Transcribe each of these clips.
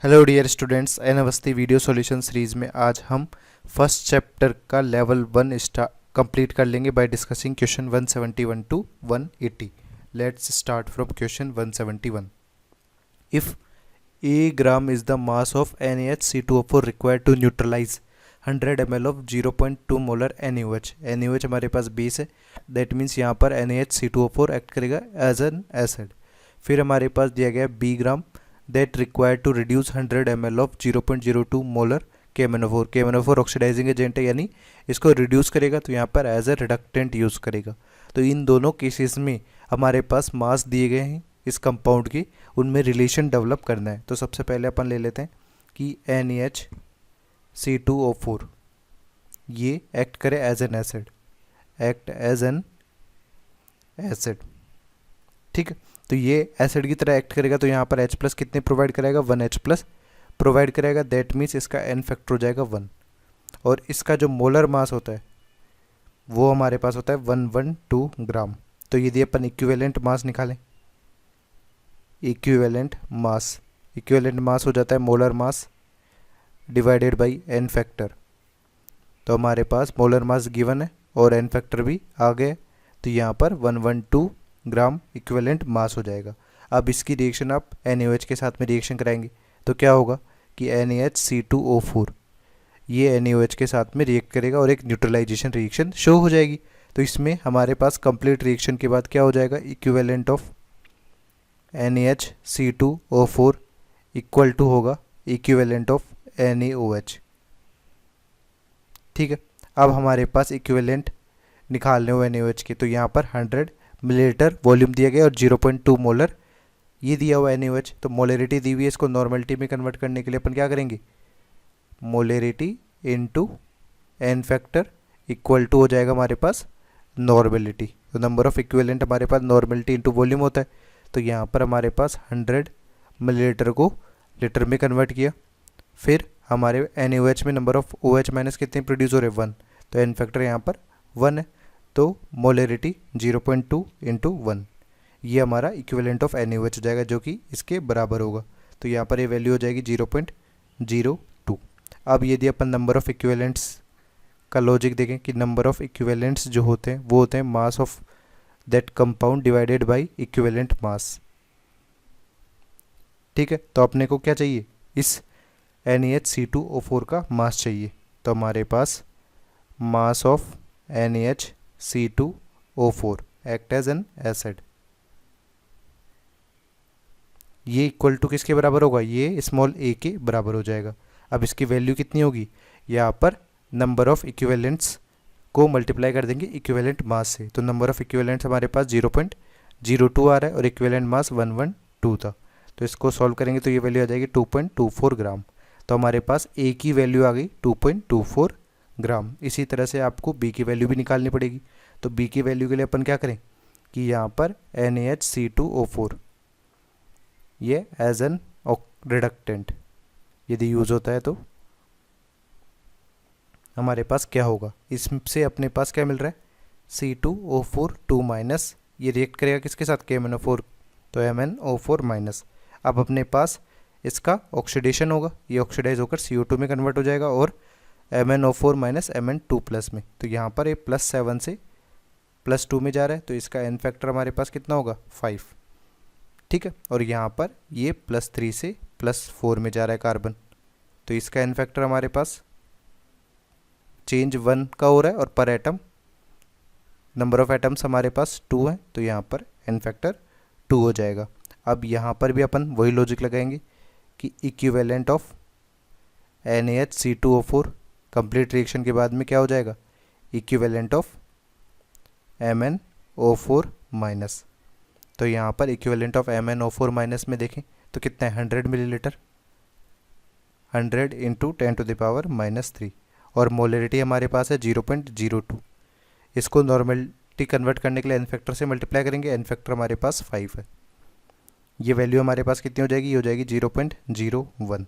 Hello dear students, अनवस्थी video solution series में आज हम फर्स्ट चैप्टर का लेवल 1 कंप्लीट कर लेंगे by discussing question 171 to 180। Let's start from question 171। इफ a gram is the mass of NaHC2O4 required to neutralize 100 ml of 0.2 molar NaOH। NaOH हमारे पास base है, that means यहाँ पर NaHC2O4 एक्ट करेगा as an acid. फिर हमारे पास दिया गया b gram that required to reduce 100 ml of 0.02 molar KMnO4। KMnO4 oxidising agent है, यानी इसको रिड्यूस करेगा, तो यहाँ पर एज ए रिडक्टेंट यूज़ करेगा। तो इन दोनों केसेस में हमारे पास मास दिए गए हैं इस कंपाउंड की, उनमें रिलेशन डेवलप करना है। तो सबसे पहले अपन ले लेते हैं कि NaHC2O4 ये एक्ट करे as an acid, act as an acid. ठीक है, तो ये एसिड की तरह एक्ट करेगा, तो यहाँ पर H प्लस कितने प्रोवाइड करेगा, 1H प्लस प्रोवाइड करेगा। दैट मीन्स इसका एन फैक्टर हो जाएगा 1, और इसका जो मोलर मास होता है वो हमारे पास होता है 112 ग्राम। तो यदि अपन इक्विवेलेंट मास निकालें, इक्विवेलेंट मास हो जाता है molar mass divided by n factor. तो हमारे पास मोलर मास गिवन है और एन फैक्टर भी आ गए, तो यहाँ पर 112 ग्राम इक्विवेलेंट मास हो जाएगा। अब इसकी रिएक्शन आप NaOH के साथ में रिएक्शन कराएंगे तो क्या होगा कि NaHC2O4 ये NaOH के साथ में रिएक्ट करेगा और एक न्यूट्रलाइजेशन रिएक्शन शो हो जाएगी। तो इसमें हमारे पास कंप्लीट रिएक्शन के बाद क्या हो जाएगा, equivalent of NaHC2O4 equal to होगा इक्विवेलेंट ऑफ NaOH। ठीक है, अब हमारे पास इक्विवेलेंट निकालने हुए NaOH के, तो यहाँ पर 100 मिलीलीटर वॉल्यूम दिया गया और 0.2 मोलर ये दिया हुआ NaOH। तो मोलरिटी दी हुई है, इसको नॉर्मलिटी में कन्वर्ट करने के लिए अपन क्या करेंगे, molarity into n factor equal to हो जाएगा हमारे पास नॉर्मलिटी। तो नंबर ऑफ इक्विवेलेंट हमारे पास नॉर्मलिटी इनटू वॉल्यूम होता है। तो यहाँ पर हमारे पास 100 मिलीलीटर को लीटर में कन्वर्ट किया, फिर हमारे NaOH में नंबर ऑफ OH माइनस कितने प्रोड्यूस हो रहे, 1, तो एन फैक्टर यहाँ पर 1 है, तो मोलरिटी 0.2 इंटू 1 ये हमारा इक्विवेलेंट ऑफ NaOH हो जाएगा, जो कि इसके बराबर होगा। तो यहाँ पर ये वैल्यू हो जाएगी 0.02। अब यदि अपन नंबर ऑफ इक्विवेलेंट्स का लॉजिक देखें कि नंबर ऑफ इक्विवेलेंट्स जो होते हैं वो होते हैं mass of that compound divided by equivalent mass. ठीक है, तो अपने को क्या चाहिए, इस NaHC2O4 का मास चाहिए। तो हमारे पास mass of NaHC2O4 act as an acid ये इक्वल टू किसके बराबर होगा, ये स्मॉल a के बराबर हो जाएगा। अब इसकी वैल्यू कितनी होगी, यहाँ पर नंबर ऑफ इक्विवेलेंट्स को मल्टीप्लाई कर देंगे इक्विवेलेंट मास से। तो नंबर ऑफ इक्विवेलेंट्स हमारे पास 0.02 आ रहा है और इक्विवेलेंट मास 112 था। तो इसको सॉल्व करेंगे तो ये वैल्यू आ जाएगी 2.24 ग्राम। तो हमारे पास a की वैल्यू आ गई 2.24 ग्राम। इसी तरह से आपको b की वैल्यू भी निकालनी पड़ेगी। तो b की वैल्यू के लिए अपन क्या करें कि यहाँ पर NaHC2O4 ये एज एन रिडक्टेंट यदि यूज़ होता है तो हमारे पास क्या होगा, इससे अपने पास क्या मिल रहा है, C2O4 2 माइनस, ये रिएक्ट करेगा किसके साथ, KMnO4, तो MnO4 माइनस। अब अपने पास इसका ऑक्सीडेशन होगा, ये ऑक्सीडाइज होकर CO2 में कन्वर्ट हो जाएगा और MnO4 माइनस Mn2 प्लस में। तो यहाँ पर ये +7 से +2 में जा रहा है, तो इसका एन फैक्टर हमारे पास कितना होगा, 5। ठीक है, और यहाँ पर ये +3 से +4 में जा रहा है कार्बन, तो इसका एन फैक्टर हमारे पास चेंज 1 का हो रहा है और पर एटम नंबर ऑफ एटम्स हमारे पास 2 है, तो यहाँ पर एन फैक्टर 2 हो जाएगा। अब यहाँ पर भी अपन वही लॉजिक लगाएंगे कि equivalent of NaHC2O4 complete reaction के बाद में क्या हो जाएगा, इक्विवेलेंट ऑफ MnO4 माइनस। तो यहाँ पर इक्विवेलेंट ऑफ MnO4 माइनस में देखें तो कितना है, 100 मिलीलीटर, 100 इंटू 10⁻³ और मोलरिटी हमारे पास है 0.02। इसको नॉर्मलिटी कन्वर्ट करने के लिए एन फैक्टर से मल्टीप्लाई करेंगे, एन फैक्टर हमारे पास 5 है। ये वैल्यू हमारे पास कितनी हो जाएगी, ये हो जाएगी 0.01।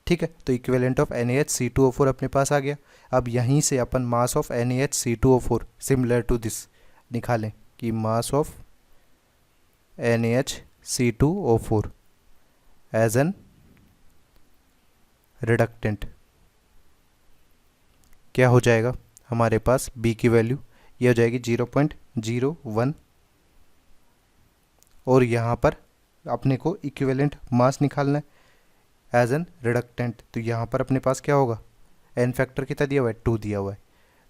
ठीक है, तो इक्विवेलेंट ऑफ NaHC2O4 अपने पास आ गया। अब यहीं से अपन mass of NaHC2O4 similar to this निकालें कि mass of NaHC2O4 as an reductant क्या हो जाएगा हमारे पास बी की वैल्यू ये हो जाएगी 0.01 और यहाँ पर अपने को इक्विवेलेंट मास निकालना है एज एन रिडक्टेंट। तो यहाँ पर अपने पास क्या होगा एन फैक्टर कितना दिया हुआ है 2 दिया हुआ है।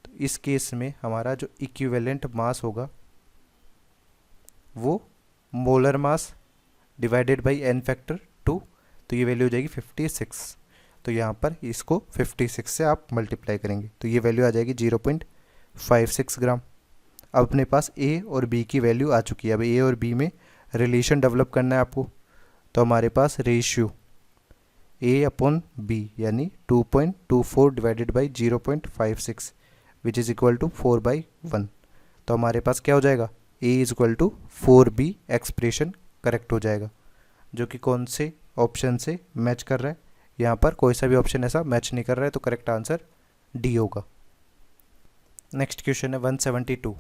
तो इस केस में हमारा जो इक्विवेलेंट मास होगा वो molar mass divided by n factor 2, तो ये वैल्यू हो जाएगी 56। तो यहाँ पर इसको 56 से आप मल्टीप्लाई करेंगे तो ये वैल्यू आ जाएगी 0.56 ग्राम। अब अपने पास ए और बी की वैल्यू आ चुकी है। अब ए और बी में रिलेशन डेवलप करना है आपको। तो हमारे पास रेशियो ए अपॉन बी यानी 2.24 divided by 0.56 which is equal to 4/1। तो हमारे पास क्या हो जाएगा a is equal to 4b expression correct हो जाएगा, जो कि कौन से ऑप्शन से मैच कर रहा है। यहाँ पर कोई सा भी ऑप्शन ऐसा मैच नहीं कर रहा है तो करेक्ट आंसर डी होगा। नेक्स्ट क्वेश्चन है 172।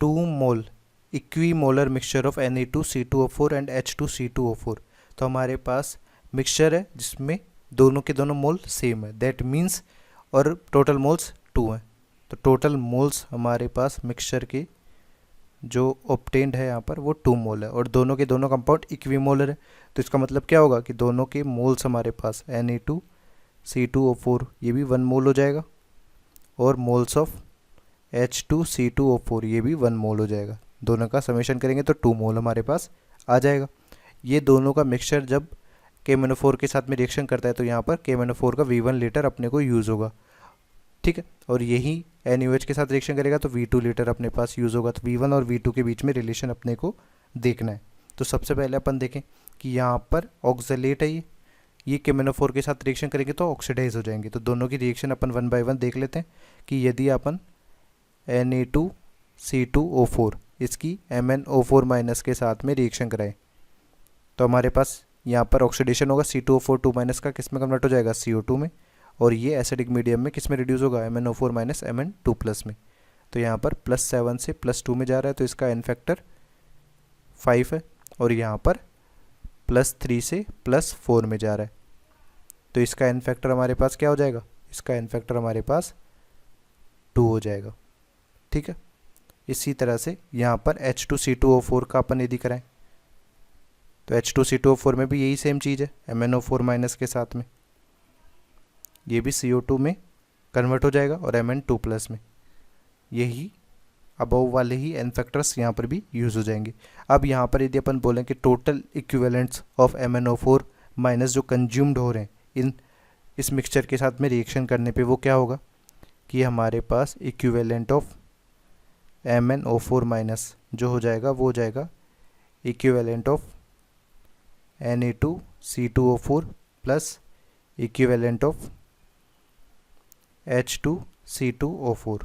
2 mole equimolar mixture of Na2C2O4 and H2C2O4। तो हमारे पास मिक्सचर है जिसमें दोनों के दोनों मोल सेम है, दैट मीन्स और टोटल मोल्स 2 हैं। तो टोटल मोल्स हमारे पास मिक्सचर के जो ऑब्टेन्ड है यहाँ पर वो 2 मोल है और दोनों के दोनों कंपाउंड इक्वीमोलर है। तो इसका मतलब क्या होगा कि दोनों के मोल्स हमारे पास Na2C2O4 ये भी 1 मोल हो जाएगा और मोल्स ऑफ H2C2O4 ये भी 1 मोल हो जाएगा। दोनों का समेशन करेंगे तो 2 मोल हमारे पास आ जाएगा। ये दोनों का मिक्सचर जब KMnO4 के साथ में रिएक्शन करता है तो यहाँ पर KMnO4 का V1 लीटर अपने को यूज़ होगा, ठीक है। और यही NaOH के साथ रिएक्शन करेगा तो V2 लीटर अपने पास यूज़ होगा। तो V1 और V2 के बीच में रिलेशन अपने को देखना है। तो सबसे पहले अपन देखें कि यहाँ पर ऑक्सलेट है, ये KMnO4 के साथ रिएक्शन करेंगे तो ऑक्सीडाइज हो जाएंगे। तो दोनों की रिएक्शन अपन 1 बाय 1 देख लेते हैं कि यदि अपन Na2C2O4 इसकी MnO4 माइनस के साथ में रिएक्शन कराएं तो हमारे पास यहाँ पर ऑक्सीडेशन होगा C2O4 2 माइनस का किस में कन्वर्ट हो जाएगा CO2 में, और ये एसिडिक मीडियम में किस में रिड्यूस होगा MnO4 माइनस Mn2 प्लस में। तो यहाँ पर +7 से +2 में जा रहा है तो इसका एन फैक्टर 5 है और यहाँ पर +3 से +4 में जा रहा है तो इसका एन फैक्टर हमारे पास क्या हो जाएगा, इसका एन फैक्टर हमारे पास 2 हो जाएगा, ठीक है। इसी तरह से यहाँ पर H2C2O4 का अपन यदि कराएं तो H2C2O4 में भी यही सेम चीज़ है MnO4 माइनस के साथ में, ये भी CO2 में कन्वर्ट हो जाएगा और Mn2 प्लस में। यही अबव वाले ही एन फैक्टर्स यहाँ पर भी यूज़ हो जाएंगे। अब यहाँ पर यदि अपन बोलें कि total equivalents of MnO4 minus जो कंज्यूम्ड हो रहे हैं इस मिक्सचर के साथ में रिएक्शन करने पे वो क्या होगा कि हमारे पास इक्विवेलेंट ऑफ MnO4 माइनस जो हो जाएगा वो हो जाएगा equivalent of Na2C2O4 plus equivalent of H2C2O4,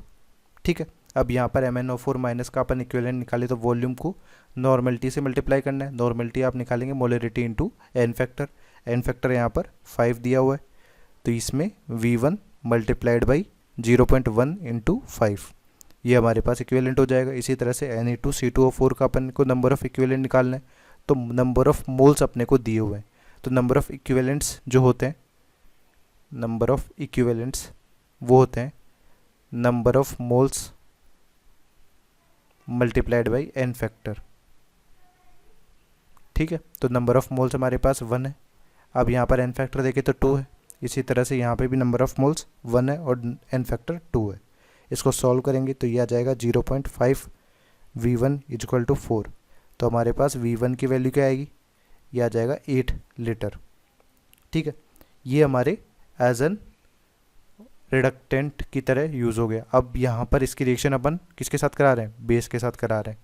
ठीक है। अब यहाँ पर MnO4 माइनस का अपन इक्विवेलेंट निकाले तो वॉल्यूम को नॉर्मलिटी से मल्टीप्लाई करना है। नॉर्मलिटी आप निकालेंगे molarity into n factor, n factor यहाँ पर 5 दिया हुआ है तो इसमें V1 मल्टीप्लाइड बाई 0.1 इंटू 5 ये हमारे पास इक्विवेलेंट हो जाएगा। इसी तरह से Na2C2O4 का अपन को नंबर ऑफ़ इक्विवेलेंट निकालना है तो नंबर ऑफ़ मोल्स अपने को दिए हुए हैं। तो नंबर ऑफ़ इक्विवेलेंट्स जो होते हैं, नंबर ऑफ़ इक्विवेलेंट्स वो होते हैं number of moles multiplied by n factor, ठीक है। तो नंबर ऑफ़ मोल्स हमारे पास 1 है। अब यहाँ पर एन फैक्टर देखें तो 2 है। इसी तरह से यहाँ पे भी नंबर ऑफ़ मोल्स 1 है और एन फैक्टर 2 है। इसको सॉल्व करेंगे तो ये आ जाएगा 0.5 V1 इज इक्वल टू 4। तो हमारे पास V1 की वैल्यू क्या आएगी, ये आ जाएगा 8 लीटर, ठीक है। ये हमारे एज एन रिडक्टेंट की तरह यूज़ हो गया। अब यहाँ पर इसकी रिएक्शन अपन किसके साथ करा रहे हैं, बेस के साथ करा रहे हैं,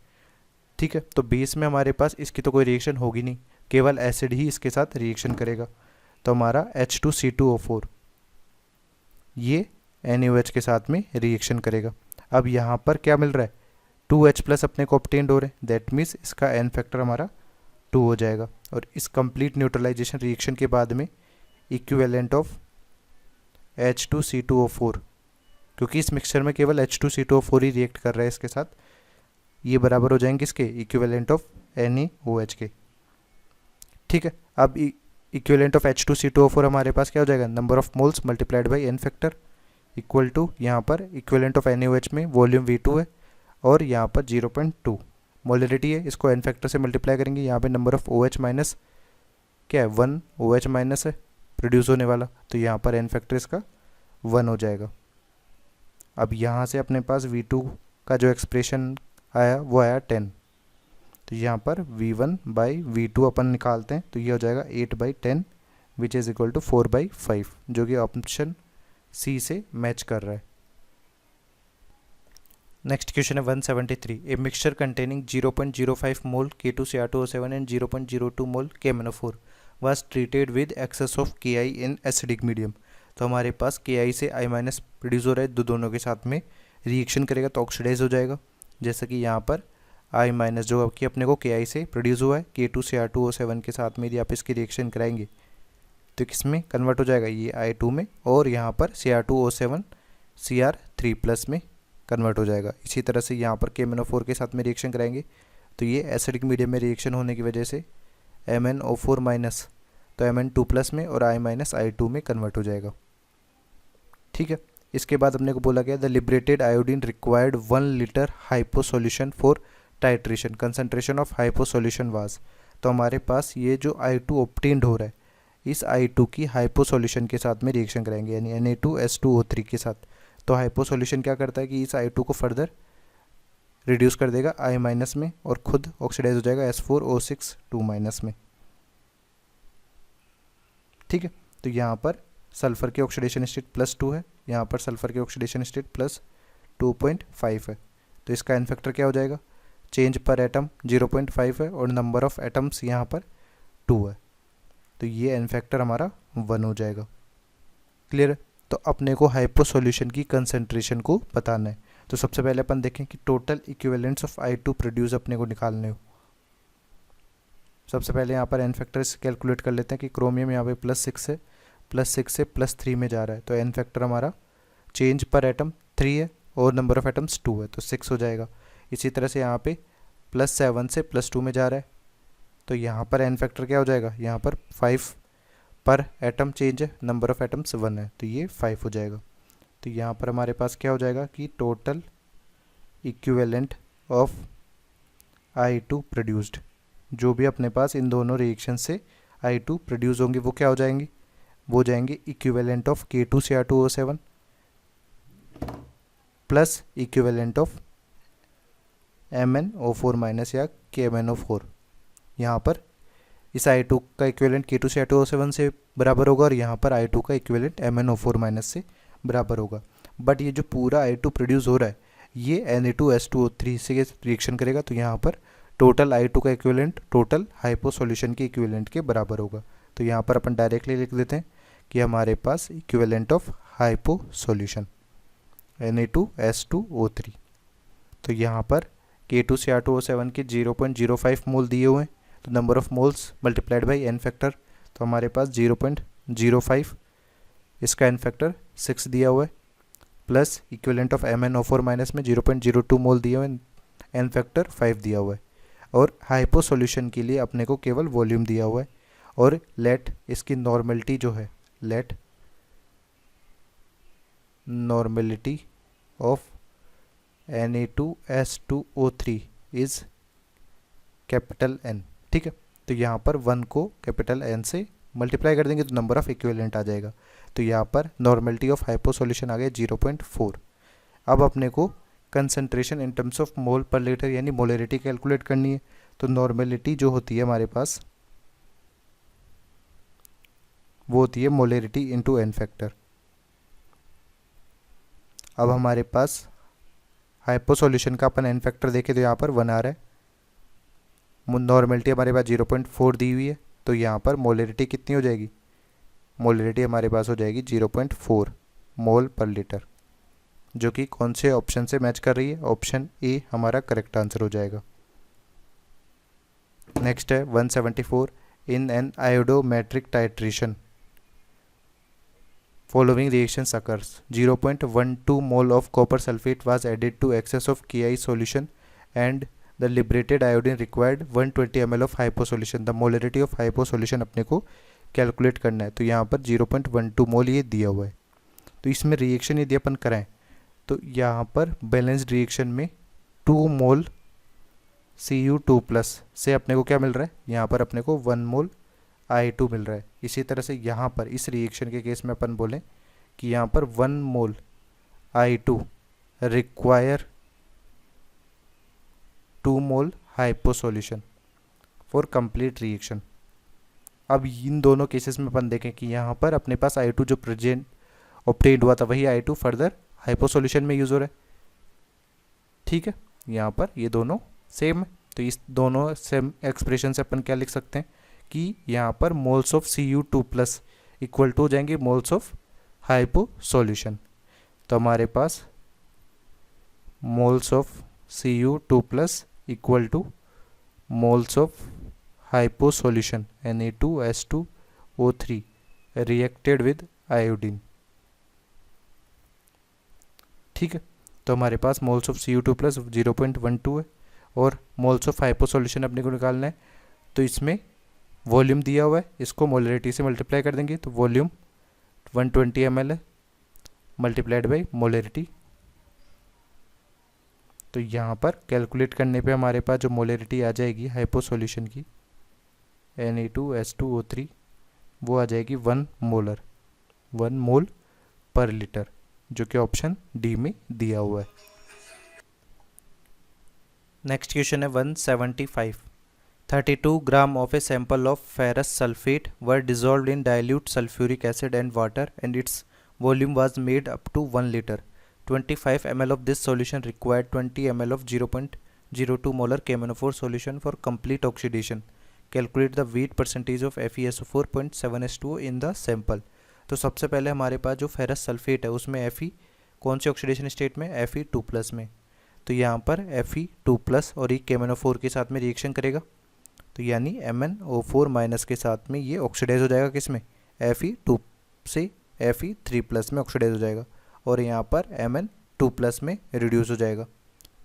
ठीक है। तो बेस में हमारे पास इसकी तो कोई रिएक्शन होगी नहीं, केवल एसिड ही इसके साथ रिएक्शन करेगा। तो हमारा H2C2O4 ये NaOH के साथ में रिएक्शन करेगा। अब यहाँ पर क्या मिल रहा है 2H प्लस अपने को ऑब्टेन्ड हो रहे हैं, दैट मीन्स इसका एन फैक्टर हमारा 2 हो जाएगा। और इस कंप्लीट न्यूट्रलाइजेशन रिएक्शन के बाद में इक्विवेलेंट ऑफ H2C2O4, क्योंकि इस मिक्सचर में केवल H2C2O4 ही रिएक्ट कर रहा है इसके साथ, ये बराबर हो जाएंगे इसके इक्विवेलेंट ऑफ NaOH के, ठीक है। अब इक्विवेलेंट ऑफ H2C2O4 हमारे पास क्या हो जाएगा, number of moles multiplied by n factor equal to, यहाँ पर इक्विवेलेंट ऑफ NaOH में वॉल्यूम V2 है और यहाँ पर 0.2 मोलरिटी है, इसको एन फैक्टर से मल्टीप्लाई करेंगे। यहाँ पे नंबर ऑफ OH माइनस क्या है 1, OH माइनस है प्रोड्यूस होने वाला, तो यहाँ पर एन फैक्टर इसका 1 हो जाएगा। अब यहाँ से अपने पास V2 का जो एक्सप्रेशन आया वो आया 10, तो यहाँ पर V1 बाई V2 अपन निकालते हैं तो ये हो जाएगा 8/10 विच इज़ इक्वल टू 4/5, जो कि ऑप्शन सी से मैच कर रहा है। नेक्स्ट क्वेश्चन है 173, a mixture containing 0.05 mole K2Cr2O7 and 0.02 mole KMnO4 was treated with excess of Ki in acidic medium. तो हमारे पास Ki से I माइनस प्रोड्यूस हो रहा है, दोनों के साथ में रिएक्शन करेगा तो ऑक्सीडाइज हो जाएगा, जैसा कि यहाँ पर I माइनस जो कि अपने को Ki से प्रोड्यूस हुआ है K2Cr2O7 के साथ में यदि आप इसकी रिएक्शन कराएंगे तो किस में कन्वर्ट हो जाएगा, ये I2 में, और यहाँ पर Cr2O7 Cr3 प्लस में कन्वर्ट हो जाएगा। इसी तरह से यहाँ पर KMnO4 के साथ में रिएक्शन कराएंगे तो ये एसिडिक मीडियम में रिएक्शन होने की वजह से MnO4 माइनस तो Mn2 प्लस में और I माइनस I2 में कन्वर्ट हो जाएगा। ठीक है, इसके बाद अपने को बोला गया the liberated iodine required 1 litre hypo solution for titration, concentration of hypo solution was. तो हमारे पास ये जो I2 ऑब्टेन्ड हो रहा है, इस I2 की हाइपो सॉल्यूशन के साथ में रिएक्शन कराएंगे, यानी Na2S2O3 के साथ। तो हाइपो सॉल्यूशन क्या करता है कि इस I2 को फर्दर रिड्यूस कर देगा I माइनस में और खुद ऑक्सीडाइज हो जाएगा S4O6 2 माइनस में। ठीक है, तो यहाँ पर सल्फर की ऑक्सीडेशन स्टेट +2 है, यहाँ पर सल्फर की ऑक्सीडेशन स्टेट +2.5 है, तो इसका एन फैक्टर क्या हो जाएगा, चेंज पर एटम 0.5 है और नंबर ऑफ एटम्स यहाँ पर 2 है, तो ये एन फैक्टर हमारा 1 हो जाएगा। क्लियर है, तो अपने को हाइपो सॉल्यूशन की कंसंट्रेशन को बताना है। तो सबसे पहले अपन देखें कि total equivalents of I2 produce अपने को निकालने हो। सबसे पहले यहाँ पर एन फैक्टर कैलकुलेट कर लेते हैं कि क्रोमियम यहाँ पे +6 है, +6 से +3 में जा रहा है, तो एन फैक्टर हमारा चेंज पर एटम 3 है और नंबर ऑफ एटम्स 2 है, तो 6 हो जाएगा। इसी तरह से यहाँ पे +7 से +2 में जा रहा है, तो यहाँ पर एन फैक्टर क्या हो जाएगा, यहाँ पर 5 पर एटम चेंज है, नंबर ऑफ एटम्स 1 है, तो ये 5 हो जाएगा। तो यहाँ पर हमारे पास क्या हो जाएगा कि total equivalent of I2 produced, जो भी अपने पास इन दोनों रिएक्शन से I2 प्रोड्यूस होंगे वो क्या हो जाएंगे, वो जाएंगे equivalent of K2Cr2O7 plus equivalent of MnO4 minus या KMnO4। यहाँ पर इस I2 का इक्विवेलेंट K2Cr2O7 से बराबर होगा और यहाँ पर I2 का इक्विवेलेंट MnO4 माइनस से बराबर होगा। बट ये जो पूरा I2 प्रोड्यूस हो रहा है ये Na2S2O3 से रिएक्शन करेगा, तो यहाँ पर टोटल I2 का इक्विवेलेंट टोटल हाइपो सॉल्यूशन के इक्विवेलेंट के बराबर होगा। तो यहाँ पर अपन डायरेक्टली लिख देते हैं कि हमारे पास equivalent of hypo solution Na2S2O3। तो यहाँ पर K2Cr2O7 के 0.05 मोल दिए हुए हैं, तो number of moles multiplied by n factor, तो हमारे पास 0.05, इसका एन फैक्टर 6 दिया हुआ है, plus equivalent of MnO4 minus में 0.02 मोल दिए हुए हैं, एन फैक्टर 5 दिया हुआ है, और हाइपो सॉल्यूशन के लिए अपने को केवल वॉल्यूम दिया हुआ है। और लेट इसकी नॉर्मेलिटी जो है, let normality of Na2S2O3 is capital N। ठीक है, तो यहाँ पर 1 को कैपिटल N से मल्टीप्लाई कर देंगे तो नंबर ऑफ इक्विवेलेंट आ जाएगा। तो यहाँ पर नॉर्मेलिटी ऑफ हाइपो सॉल्यूशन आ गया 0.4। अब अपने को concentration in terms of mole पर लीटर यानी मोलरिटी कैलकुलेट करनी है। तो नॉर्मेलिटी जो होती है हमारे पास वो होती है मोलरिटी इनटू एन फैक्टर। अब हमारे पास हाइपो सॉल्यूशन का अपन एन फैक्टर देखें तो यहाँ पर 1 आ रहा है, नॉर्मेलिटी हमारे पास 0.4 दी हुई है, तो यहाँ पर मोलरिटी कितनी हो जाएगी, मोलरिटी हमारे पास हो जाएगी 0.4 मोल पर लीटर, जो कि कौन से ऑप्शन से मैच कर रही है, ऑप्शन ए हमारा करेक्ट आंसर हो जाएगा। नेक्स्ट है 174, in an आयोडोमेट्रिक titration following reactions occurs 0.12 mole of copper sulfate was added to excess of Ki solution and the liberated iodine required 120 ml of hypo solution। the molarity of hypo solution अपने को calculate करना है। तो यहाँ पर 0.12 मोल ये दिया हुआ है। तो इसमें रिएक्शन यदि अपन कराएं तो यहाँ पर बैलेंस्ड रिएक्शन में 2 मोल Cu2+ से अपने को क्या मिल रहा है, यहाँ पर अपने को 1 मोल I2 मिल रहा है। इसी तरह से यहाँ पर इस रिएक्शन के केस में अपन बोलें कि यहाँ पर 1 मोल I2 require 2 mole hypo solution for complete reaction. अब इन दोनों केसेस में अपन देखें कि यहाँ पर अपने पास I2 जो प्रेजेंट ऑब्टेन्ड हुआ था वही I2 फर्दर हाइपो सॉल्यूशन में यूज हो रहा है। ठीक है, यहाँ पर ये दोनों सेम है। तो इस दोनों सेम एक्सप्रेशन से अपन क्या लिख सकते हैं कि यहाँ पर moles of Cu2+ equal to हो जाएंगे मोल्स ऑफ हाइपो सॉल्यूशन। तो हमारे पास moles of Cu2+ equal to moles of hypo solution Na2H2O3 reacted with iodine. ठीक है, तो हमारे पास मोल्स ऑफ Cu2+ 0.12 है और मोल्स ऑफ हाइपो सॉल्यूशन अपने को निकालना है। तो इसमें वॉल्यूम दिया हुआ है, इसको मोलरिटी से मल्टीप्लाई कर देंगे तो वॉल्यूम 120 ml है मल्टीप्लाइड बाई मोलरिटी। तो यहाँ पर कैलकुलेट करने पे हमारे पास जो मोलरिटी आ जाएगी हाइपो सॉल्यूशन की Na2H2O3 वो आ जाएगी 1 मोल पर लीटर, जो कि ऑप्शन डी में दिया हुआ है। नेक्स्ट क्वेश्चन है 175। 32 gram of a sample of ferrous sulphate were dissolved in dilute sulphuric acid and water and its volume was made up to 1 litre. 25 ml of this solution required 20 ml of 0.02 molar KMnO4 solution for complete oxidation. Calculate the weight percentage of FeSO4.7H2O in the sample. तो सबसे पहले हमारे पास जो ferrous sulphate है उसमें Fe कौन सी oxidation state में, Fe2+ में। तो यहाँ पर Fe2+ और ये KMnO4 के साथ में रिएक्शन करेगा, तो यानी MnO4- के साथ में ये ऑक्सीडाइज हो जाएगा किस में, Fe2 से Fe3+ में ऑक्सीडाइज हो जाएगा और यहाँ पर Mn2+ में रिड्यूस हो जाएगा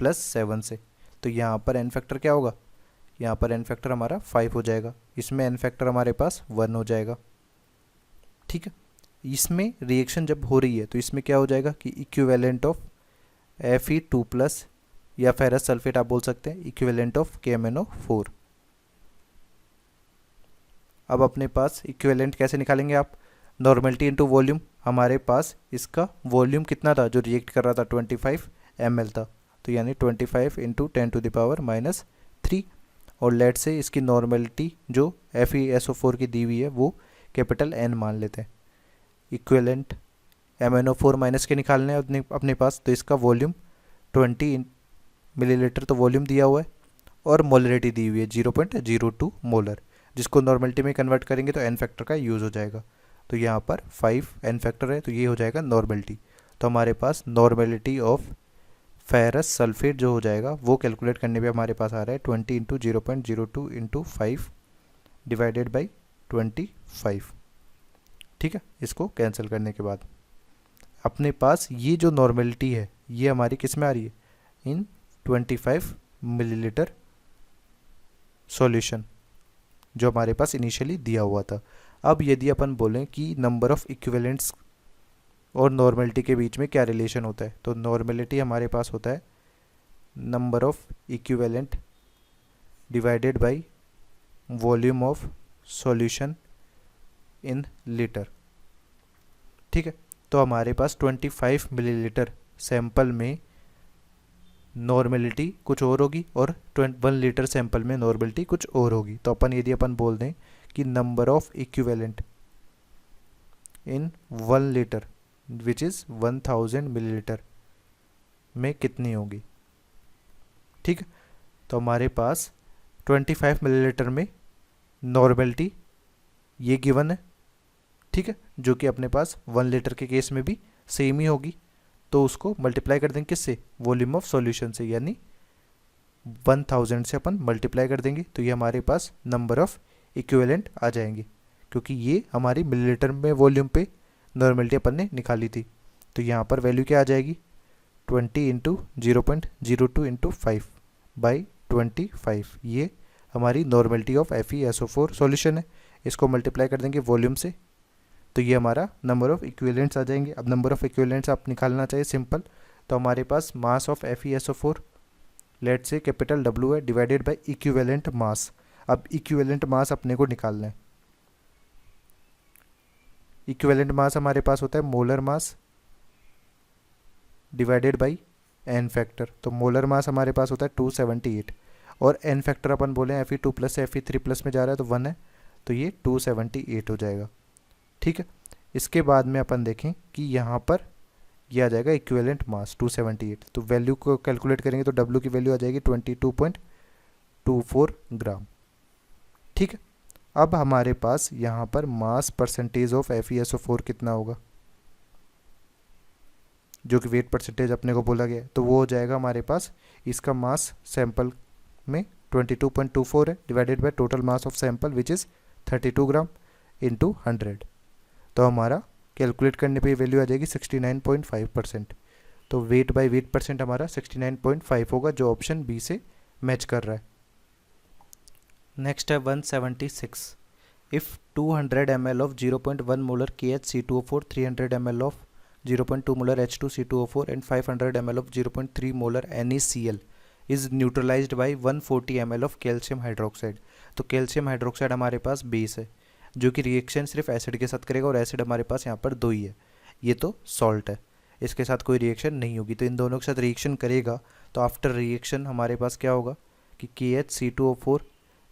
+7 से। तो यहाँ पर एन फैक्टर क्या होगा, यहाँ पर एन फैक्टर हमारा 5 हो जाएगा, इसमें एन फैक्टर हमारे पास 1 हो जाएगा। ठीक है, इसमें रिएक्शन जब हो रही है तो इसमें क्या हो जाएगा कि इक्विवेलेंट ऑफ Fe2+ या फेरस सल्फेट आप बोल सकते हैं इक्विवेलेंट ऑफ KMnO4। अब अपने पास इक्विवेलेंट कैसे निकालेंगे आप, नॉर्मलिटी इनटू वॉल्यूम। हमारे पास इसका वॉल्यूम कितना था जो रिएक्ट कर रहा था, 25 ml था, तो यानी 25 × 10⁻³ और लेट से इसकी नॉर्मलिटी जो FeSO4 की दी हुई है वो कैपिटल N मान लेते हैं। इक्विवेलेंट MnO4- के निकालने हैं अपने पास, तो इसका वॉल्यूम 20 मिलीलीटर तो वॉल्यूम दिया हुआ है और मोलरिटी दी हुई है 0.02 मोलर, जिसको नॉर्मलिटी में कन्वर्ट करेंगे तो एन फैक्टर का यूज़ हो जाएगा। तो यहाँ पर 5 एन फैक्टर है तो ये हो जाएगा नॉर्मलिटी। तो हमारे पास नॉर्मलिटी ऑफ फेरस सल्फेट जो हो जाएगा वो कैलकुलेट करने पे हमारे पास आ रहा है 20 × 0.02 × 5 डिवाइडेड बाई 25। ठीक है, इसको कैंसिल करने के बाद अपने पास ये जो नॉर्मलिटी है ये हमारी किस में आ रही है, इन 25 मिलीलीटर सॉल्यूशन जो हमारे पास इनिशियली दिया हुआ था। अब यदि अपन बोलें कि नंबर ऑफ इक्विवेलेंट्स और नॉर्मलिटी के बीच में क्या रिलेशन होता है, तो नॉर्मलिटी हमारे पास होता है number of equivalent divided by volume of solution in litre. ठीक है, तो हमारे पास 25 मिलीलीटर सैंपल में नॉर्मलिटी कुछ और होगी और 1 लीटर सैंपल में नॉर्मलिटी कुछ और होगी। तो यदि अपन बोल दें कि number of equivalent in 1 litre which is 1000 millilitre में कितनी होगी। ठीक है, तो हमारे पास 25 मिलीलीटर में नॉर्मलिटी ये गिवन है। ठीक है, जो कि अपने पास 1 लीटर के केस में भी सेम ही होगी, तो उसको मल्टीप्लाई कर देंगे किससे, वॉल्यूम ऑफ सॉल्यूशन से, यानी 1000 से अपन मल्टीप्लाई कर देंगे तो ये हमारे पास नंबर ऑफ इक्विवेलेंट आ जाएंगे, क्योंकि ये हमारी मिलीलीटर में वॉल्यूम पे नॉर्मलिटी अपन ने निकाली थी। तो यहाँ पर वैल्यू क्या आ जाएगी, 20 × 0.02 × 5/25। ये हमारी नॉर्मलिटी ऑफ FeSO4 सॉल्यूशन है। इसको मल्टीप्लाई कर देंगे वॉल्यूम से, तो ये हमारा नंबर ऑफ इक्विवेलेंट्स आ जाएंगे। अब नंबर ऑफ इक्विवेलेंट्स आप निकालना चाहिए सिंपल, तो हमारे पास मास ऑफ FeSO4 लेट से कैपिटल W है डिवाइडेड बाय इक्विवेलेंट मास। अब इक्विवेलेंट मास अपने को निकालना है। इक्विवेलेंट मास हमारे पास होता है molar mass divided by n factor. तो मोलर मास हमारे पास होता है 278 और एन फैक्टर अपन बोले Fe2 प्लस से Fe3 प्लस में जा रहा है तो 1 है, तो ये 278 हो जाएगा। ठीक है, इसके बाद में अपन देखें कि यहाँ पर यह आ जाएगा इक्विवेलेंट मास 278, तो वैल्यू को कैलकुलेट करेंगे तो W की वैल्यू आ जाएगी 22.24 ग्राम। ठीक है, अब हमारे पास यहाँ पर मास परसेंटेज ऑफ FeSO4 कितना होगा, जो कि वेट परसेंटेज अपने को बोला गया है, तो वो हो जाएगा हमारे पास, इसका मास सैंपल में 22.24 है divided by total mass of sample which is 32 gram into 100, तो हमारा कैलकुलेट करने पे वैल्यू आ जाएगी 69.5%। तो वेट बाय वेट परसेंट हमारा 69.5 होगा, जो ऑप्शन बी से मैच कर रहा है। नेक्स्ट है 176। If 200 ml of 0.1 molar KHC2O4, 300 ml of 0.2 molar H2C2O4 and 500 ml of 0.3 molar NaCl is neutralized by 140 ml of calcium hydroxide. तो कैल्शियम हाइड्रोक्साइड हमारे पास बेस है, जो कि रिएक्शन सिर्फ एसिड के साथ करेगा और एसिड हमारे पास यहाँ पर 2 ही है, ये तो सॉल्ट है, इसके साथ कोई रिएक्शन नहीं होगी। तो इन दोनों के साथ रिएक्शन करेगा तो आफ्टर रिएक्शन हमारे पास क्या होगा कि KHC2O4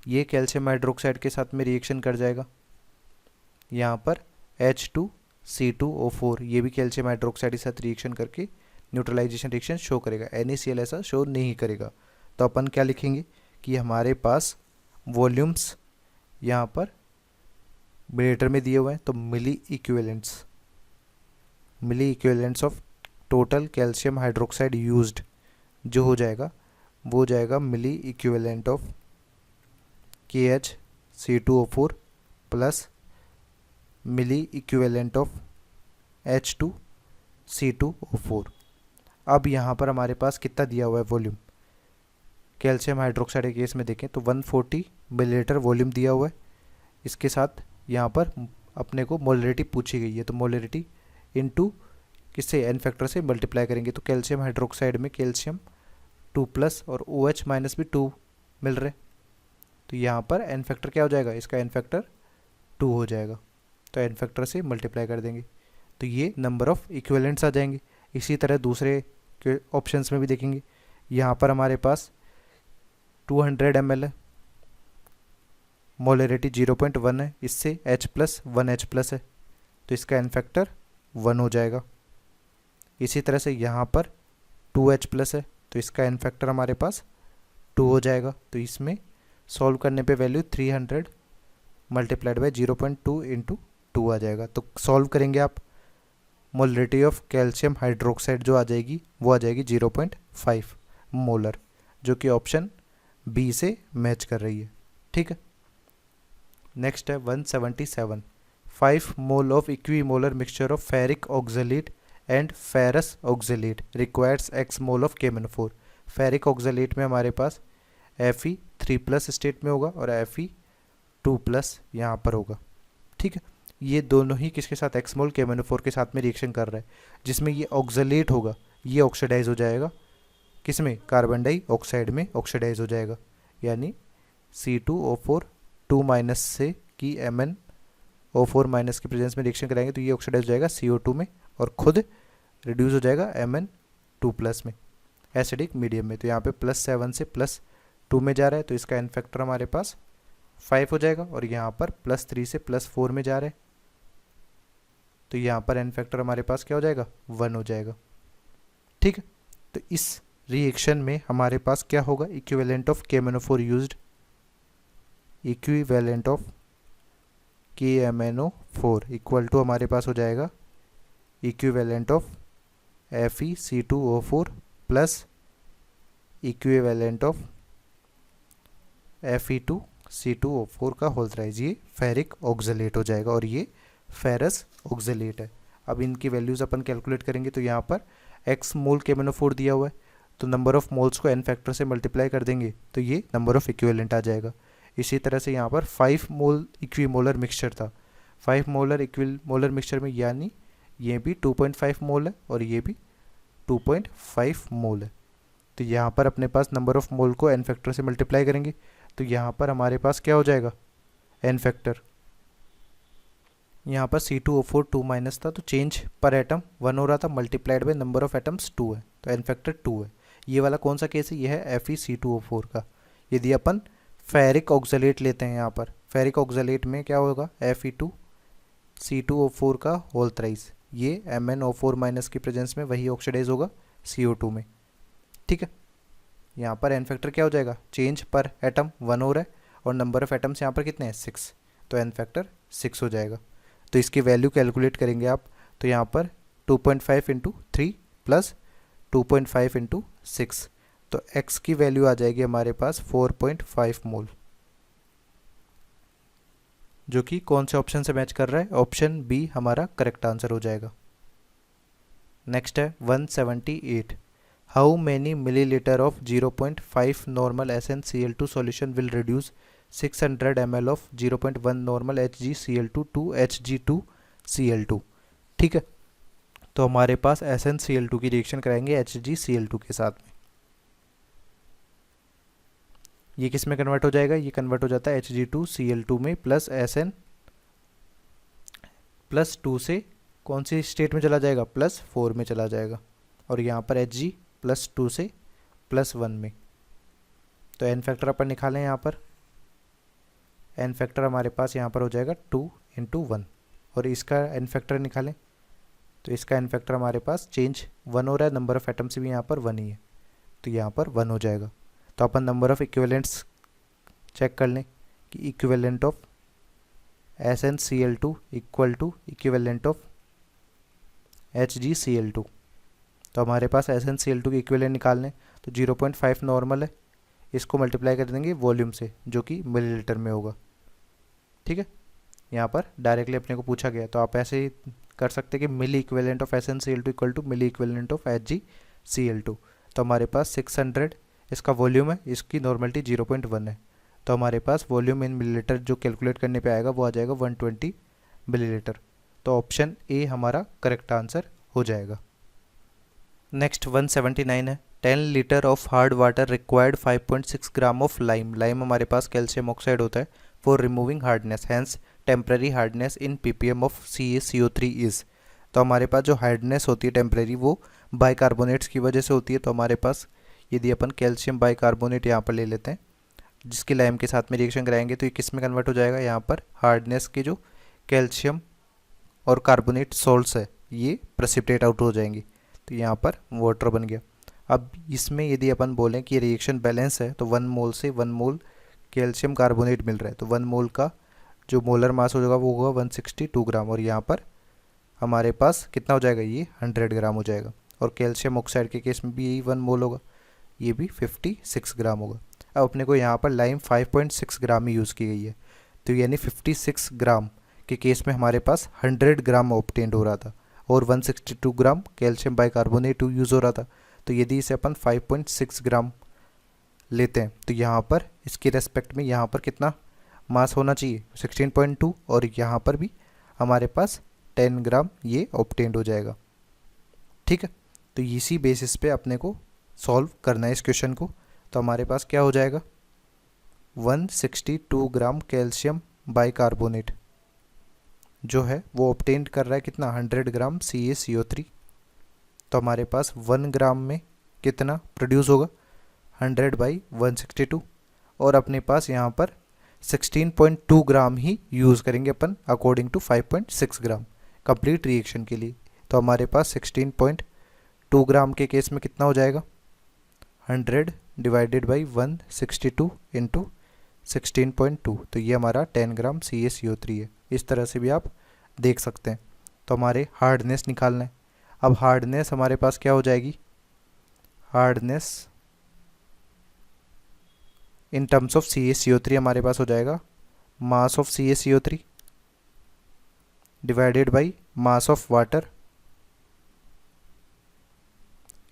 ये कैल्शियम हाइड्रोक्साइड के साथ में रिएक्शन कर जाएगा, यहाँ पर H2C2O4 ये भी कैल्शियम हाइड्रोक्साइड के साथ रिएक्शन करके न्यूट्रलाइजेशन रिएक्शन शो करेगा, NaCl ऐसा शो नहीं करेगा। तो अपन क्या लिखेंगे कि हमारे पास वॉल्यूम्स यहाँ पर मिलीलीटर में दिए हुए हैं, तो milli equivalents of total calcium hydroxide used जो हो जाएगा वो हो जाएगा milli equivalent of KHC2O4 plus milli equivalent of H2C2O4। अब यहाँ पर हमारे पास कितना दिया हुआ है वॉल्यूम, कैल्शियम हाइड्रोक्साइड के केस में देखें तो 140 मिलीलीटर वॉल्यूम दिया हुआ है, इसके साथ यहाँ पर अपने को मोलरिटी पूछी गई है, तो मोलरिटी इनटू किससे एन फैक्टर से मल्टीप्लाई करेंगे, तो कैल्शियम हाइड्रोक्साइड में कैल्शियम 2 प्लस और OH माइनस भी 2 मिल रहे, तो यहाँ पर एन फैक्टर क्या हो जाएगा, इसका एन फैक्टर 2 हो जाएगा, तो एन फैक्टर से मल्टीप्लाई कर देंगे तो ये नंबर ऑफ इक्विवेलेंट्स आ जाएंगे। इसी तरह दूसरे के ऑप्शंस में भी देखेंगे, यहाँ पर हमारे पास 200 ml है, मोलरिटी 0.1 है, इससे H प्लस 1H प्लस है, तो इसका एन फैक्टर 1 हो जाएगा। इसी तरह से यहाँ पर 2H प्लस है, तो इसका एन फैक्टर हमारे पास 2 हो जाएगा। तो इसमें सॉल्व करने पे वैल्यू 300 मल्टीप्लाइड बाई 0.2 इंटू 2 आ जाएगा। तो सॉल्व करेंगे आप, मोलरिटी ऑफ कैल्शियम हाइड्रोक्साइड जो आ जाएगी वो आ जाएगी 0.5 मोलर, जो कि ऑप्शन बी से मैच कर रही है। ठीक है, नेक्स्ट है 177। 5 mole of equimolar mixture of ferric oxalate and ferrous oxalate requires X mole of KMnO4। Ferric oxalate में हमारे पास Fe3 प्लस स्टेट में होगा और Fe2 प्लस यहाँ पर होगा। ठीक है, ये दोनों ही किसके साथ X मोल KMnO4 के साथ में रिएक्शन कर रहा है, जिसमें ये ऑक्जेलेट होगा, ये ऑक्सीडाइज हो जाएगा किसमें, कार्बन डाइऑक्साइड में ऑक्सीडाइज हो जाएगा, यानी C2O4 2 माइनस से कि MnO4 माइनस के प्रेजेंस में रिएक्शन कराएंगे तो ये ऑक्सीडाइज हो जाएगा CO2 में और खुद रिड्यूस हो जाएगा Mn2 प्लस में एसिडिक मीडियम में। तो यहाँ पे +7 से +2 में जा रहा है, तो इसका एन फैक्टर हमारे पास 5 हो जाएगा, और यहाँ पर +3 से +4 में जा रहा है, तो यहाँ पर एन फैक्टर हमारे पास क्या हो जाएगा, 1 हो जाएगा। ठीक है, तो इस रिएक्शन में हमारे पास क्या होगा, equivalent of KMnO4 used, equivalent of KMnO4 equal to हमारे पास हो जाएगा equivalent of FeC2O4 plus equivalent of Fe2C2O4 का होल थ्राइज, ये फेरिक ऑक्जेलेट हो जाएगा और ये फेरस ऑक्जेलेट है। अब इनकी वैल्यूज़ अपन कैलकुलेट करेंगे, तो यहाँ पर X मोल KMnO4 दिया हुआ है, तो नंबर ऑफ मोल्स को एन फैक्टर से मल्टीप्लाई कर देंगे तो ये नंबर ऑफ इक्विवेलेंट आ जाएगा। इसी तरह से यहाँ पर 5 मोल इक्विमोलर मिक्सचर था, 5 मोलर इक्विमोलर मिक्सचर में यानी ये भी 2.5 मोल है और ये भी 2.5 मोल है। तो यहाँ पर अपने पास नंबर ऑफ मोल को एन फैक्टर से मल्टीप्लाई करेंगे, तो यहाँ पर हमारे पास क्या हो जाएगा, एन फैक्टर। यहाँ पर C2O4 2 माइनस था तो चेंज पर एटम 1 हो रहा था, multiplied by number of atoms 2 है, तो एन फैक्टर 2 है। ये वाला कौन सा केस है, ये है FeC2O4 का। यदि अपन फेरिक ऑक्सलेट लेते हैं, यहाँ पर फेरिक ऑक्सलेट में क्या होगा, Fe2C2O4 का होल थ्राइस, ये MnO4 माइनस की प्रेजेंस में वही ऑक्सीडाइज होगा CO2 में। ठीक है, यहाँ पर एन फैक्टर क्या हो जाएगा, चेंज पर एटम 1 हो रहा है और नंबर ऑफ एटम्स यहाँ पर कितने हैं, 6, तो एन फैक्टर 6 हो जाएगा। तो इसकी वैल्यू कैलकुलेट करेंगे आप, तो यहाँ पर 2.5 इंटू 3 प्लस 2.5 इंटू 6, तो x की वैल्यू आ जाएगी हमारे पास 4.5 मोल, जो कि कौन से ऑप्शन से मैच कर रहा है, ऑप्शन बी हमारा करेक्ट आंसर हो जाएगा। नेक्स्ट है 178, how many millilitre of 0.5 normal SnCl2 solution will reduce 600 ml of 0.1 normal HgCl2 to Hg2Cl2। ठीक है, तो हमारे पास SnCl2 की रिएक्शन कराएंगे HgCl2 के साथ में। ये किस में कन्वर्ट हो जाएगा, ये कन्वर्ट हो जाता है Hg2Cl2 में प्लस Sn प्लस 2 से कौन सी स्टेट में चला जाएगा, +4 में चला जाएगा, और यहाँ पर Hg +2 से +1 में। तो एन फैक्टर अपन निकालें, यहाँ पर एन फैक्टर हमारे पास यहाँ पर हो जाएगा 2 इंटू 1, और इसका एन फैक्टर निकालें तो इसका एन फैक्टर हमारे पास चेंज 1 हो रहा है, नंबर ऑफ एटम्स भी यहाँ पर 1 ही है, तो यहाँ पर 1 हो जाएगा। तो अपन नंबर ऑफ इक्विवेलेंट्स चेक कर लें कि equivalent of SnCl2 equal to equivalent of HgCl2। तो हमारे पास SnCl2 की इक्विवेलेंट निकालने, तो 0.5 नॉर्मल है, इसको मल्टीप्लाई कर देंगे वॉल्यूम से जो कि मिलीलीटर में होगा। ठीक है, यहाँ पर डायरेक्टली अपने को पूछा गया, तो आप ऐसे ही कर सकते हैं कि milli equivalent of SnCl2 equal to milli equivalent of HgCl2। तो हमारे पास 600 इसका वॉल्यूम है, इसकी नॉर्मलिटी 0.1 है, तो हमारे पास वॉल्यूम इन मिलीलीटर जो कैलकुलेट करने पे आएगा वो आ जाएगा 120 मिलीलीटर। तो ऑप्शन ए हमारा करेक्ट आंसर हो जाएगा। नेक्स्ट 179 है, 10 litre of hard water required 5.6 gram of lime. Lime हमारे पास कैल्शियम ऑक्साइड होता है for removing hardness, hence temporary hardness in ppm of CaCO3 is. तो हमारे पास जो हार्डनेस होती है टेम्पररी वो बाइकार्बोनेट्स की वजह से होती है। तो हमारे पास यदि अपन कैल्शियम बाइकार्बोनेट यहाँ पर ले लेते हैं जिसकी लाइम के साथ में रिएक्शन कराएंगे तो ये किस में कन्वर्ट हो जाएगा, यहाँ पर हार्डनेस के जो कैल्शियम और कार्बोनेट सॉल्ट्स है ये प्रेसिपिटेट आउट हो जाएंगी, तो यहाँ पर वाटर बन गया। अब इसमें यदि अपन बोलें कि रिएक्शन बैलेंस है तो 1 मोल से 1 मोल कैल्शियम कार्बोनेट मिल रहा है, तो 1 मोल का जो मोलर मास होगा वो होगा 162 ग्राम, और यहाँ पर हमारे पास कितना हो जाएगा, ये 100 ग्राम हो जाएगा। और कैल्शियम ऑक्साइड के केस में भी यही 1 मोल होगा, ये भी 56 ग्राम होगा। अब अपने को यहाँ पर लाइम 5.6 ग्राम ही यूज़ की गई है, तो यानी 56 ग्राम के केस में हमारे पास 100 ग्राम ऑब्टेंड हो रहा था और 162 ग्राम कैल्शियम बाइकार्बोनेट यूज़ हो रहा था। तो यदि इसे अपन 5.6 ग्राम लेते हैं तो यहाँ पर इसके रेस्पेक्ट में यहाँ पर कितना मास होना चाहिए, 16.2, और यहाँ पर भी हमारे पास 10 ग्राम ये ऑब्टेंड हो जाएगा। ठीक है, तो इसी बेसिस पे अपने को सॉल्व करना है इस क्वेश्चन को। तो हमारे पास क्या हो जाएगा, 162 ग्राम कैल्शियम बाइकार्बोनेट जो है वो ऑब्टेंड कर रहा है कितना, 100 ग्राम CaCO3। तो हमारे पास 1 ग्राम में कितना प्रोड्यूस होगा, 100/162, और अपने पास यहाँ पर 16.2 ग्राम ही यूज़ करेंगे अपन according to 5.6 gram complete reaction के लिए। तो हमारे पास 16.2 ग्राम के केस में कितना हो जाएगा, 100/162 इंटू 16.2, तो ये हमारा 10 ग्राम CaCO3 है। इस तरह से भी आप देख सकते हैं। तो हमारे हार्डनेस निकालना है। अब हार्डनेस हमारे पास क्या हो जाएगी, hardness in terms of CaCO3 हमारे पास हो जाएगा mass of CaCO3 divided by mass of water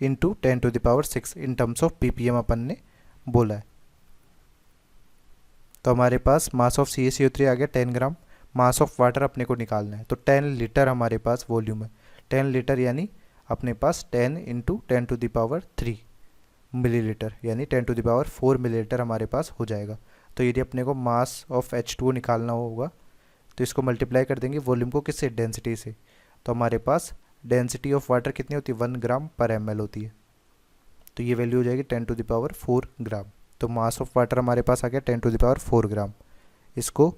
into 10⁶ in terms of ppm अपन ने बोला है। तो हमारे पास मास ऑफ CaCO3 आ गया 10 ग्राम। मास ऑफ वाटर अपने को निकालना है, तो 10 लीटर हमारे पास वॉल्यूम है। 10 लीटर यानी अपने पास 10 इंटू 10⁻³ मिलीलीटर, यानी 10⁻⁴ मिलीलीटर हमारे पास हो जाएगा। तो यदि अपने को मास ऑफ H2O निकालना होगा तो इसको मल्टीप्लाई कर देंगे वॉल्यूम को किससे, डेंसिटी से। तो हमारे पास डेंसिटी ऑफ वाटर कितनी होती है, 1 ग्राम पर ml होती है। तो ये वैल्यू हो जाएगी 10⁻⁴ ग्राम। तो मास ऑफ वाटर हमारे पास आ गया 10⁻⁴ ग्राम। इसको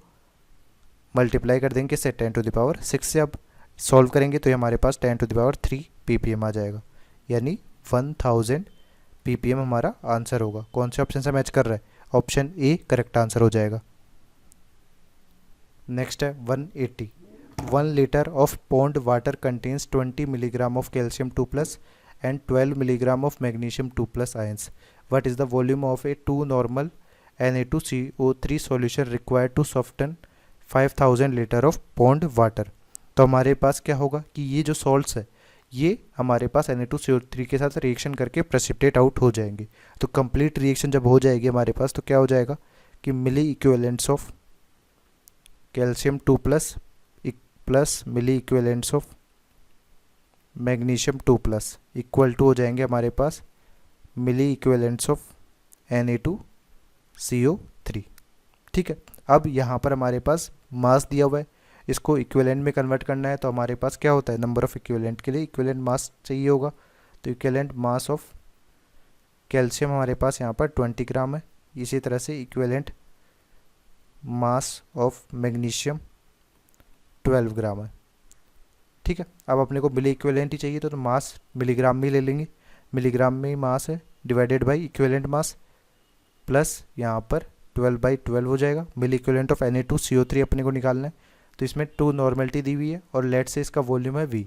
मल्टीप्लाई कर देंगे किससे, 10⁻⁶ से। अब सॉल्व करेंगे तो ये हमारे पास 10⁻³ ppm आ जाएगा, यानी 1000 ppm हमारा आंसर होगा। कौन से ऑप्शन से मैच कर रहा है, ऑप्शन ए करेक्ट आंसर हो जाएगा। नेक्स्ट है 180। 1 litre of pond water contains 20 milligram of calcium 2+ and 12 milligram of magnesium 2+ ions. What is the volume of a 2 normal Na2CO3 solution required to soften 5000 liter of pond water? तो हमारे पास क्या होगा कि ये जो सॉल्ट्स है ये हमारे पास Na2CO3 के साथ रिएक्शन करके प्रेसिपिटेट आउट हो जाएंगे। तो कंप्लीट रिएक्शन जब हो जाएगी हमारे पास तो क्या हो जाएगा कि milli equivalents of calcium 2+ plus milli equivalents of magnesium 2+ equal to हो जाएंगे हमारे पास मिली इक्विवेलेंट्स ऑफ Na2CO3। ठीक है, अब यहाँ पर हमारे पास मास दिया हुआ है, इसको इक्विवेलेंट में कन्वर्ट करना है। तो हमारे पास क्या होता है, नंबर ऑफ इक्विवेलेंट के लिए इक्विवेलेंट मास चाहिए होगा। तो इक्विवेलेंट मास ऑफ कैल्शियम हमारे पास यहाँ पर 20 ग्राम है। इसी तरह से इक्विवेलेंट मास ऑफ मैग्नीशियम 12 ग्राम है। ठीक है, अब अपने को मिली इक्विवेलेंट ही चाहिए तो मास मिलीग्राम में ही ले लेंगे। मिलीग्राम में ही मास है divided by equivalent mass plus यहाँ पर 12/12 हो जाएगा। मिली इक्विवेलेंट ऑफ Na2CO3 अपने को निकालना है। तो इसमें 2 नॉर्मेलिटी दी हुई है और लेट से इसका वॉल्यूम है V,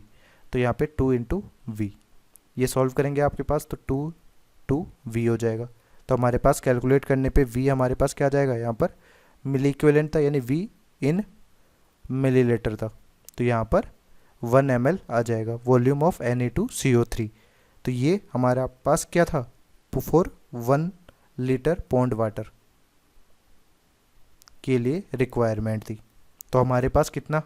तो यहाँ पे 2 × V। ये सॉल्व करेंगे आपके पास तो 2 V हो जाएगा। तो हमारे पास कैलकुलेट करने पे V हमारे पास क्या आ जाएगा, यहाँ पर मिली इक्विवेलेंट था यानी V इन मिलीलीटर था, तो यहाँ पर 1 ml आ जाएगा वॉल्यूम ऑफ Na2CO3। तो ये हमारे पास क्या था, फॉर 1 लीटर पॉन्ड वाटर के लिए रिक्वायरमेंट थी। तो हमारे पास कितना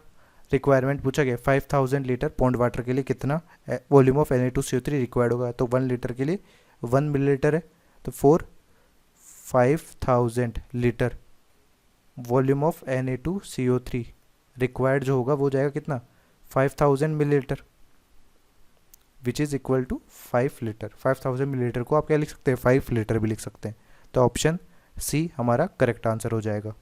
रिक्वायरमेंट पूछा गया, 5000 लीटर पॉन्ड वाटर के लिए कितना वॉल्यूम ऑफ Na2CO3 रिक्वायर्ड होगा। तो 1 लीटर के लिए 1 मिलीलीटर है, तो for 5000 litre volume of Na2CO3 required जो होगा वो हो जाएगा कितना, 5000 millilitre, which is equal to 5 litre. 5000 millilitre को आप क्या लिख सकते हैं, 5 लीटर भी लिख सकते हैं। तो ऑप्शन सी हमारा करेक्ट आंसर हो जाएगा।